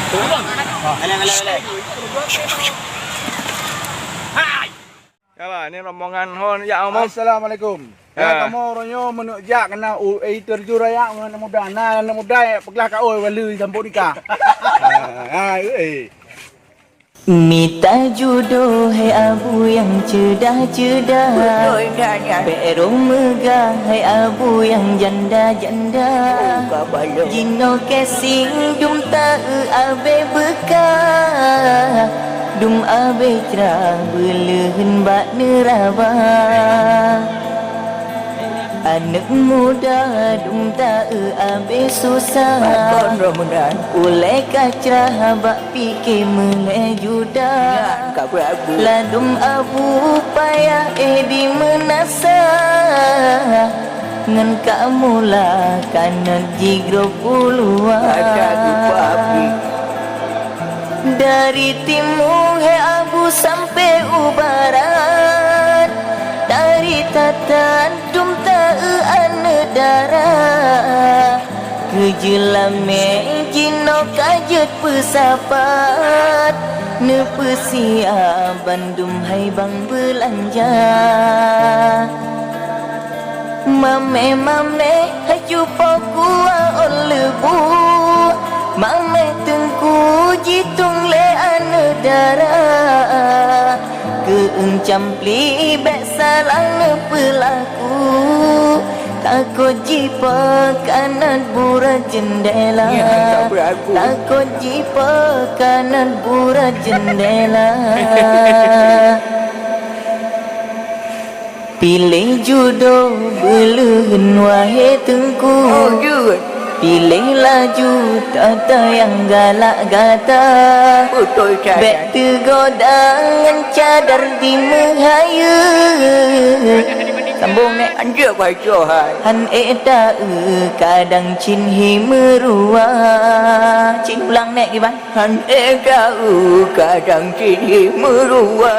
Ya, ini rombongan hon ya Om. Assalamualaikum. Ya kamu orangnya menujak kena terjun raya anak muda peglah kau walu sambut nikah. Minta jodoh hai abu yang cedah-cedah, perong megah hai abu yang janda-janda. Jino kesing dum ta abe bekah, dum abe cerah belehen bak neraba. Anak muda dum ta abe susah, ulai kacrah bak fikir mulai juda. Ladum abu payah di menasa, ngan kamu lah kanan jigro puluhan. Dari timur he abu sampai ubaran, dari tatan dum ta darah kejelame jino kajet pesapat ne pesia bandum hai bang belanja. Mame hai cupo kuah on lebu, mame tengku jitung le ane darah keencam pli bek salang ne pelaku. Takut jipa kanan burat jendela, takut jipa kanan burat jendela. Pilih jodoh belehen wahai tengku, pilih laju tata yang galak gata. Bek tergodang cadar di menghaya. Sambung nek anjir baca hai. Han eta kadang cin hi merua. Cin ulang nek gimana? Han eta kadang cin hi merua.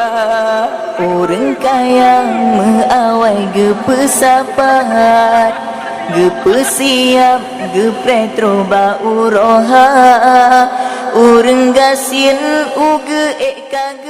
Orang kaya meawai gepesapat, gepesiap gepretro bau roha. Orang gasin uge eka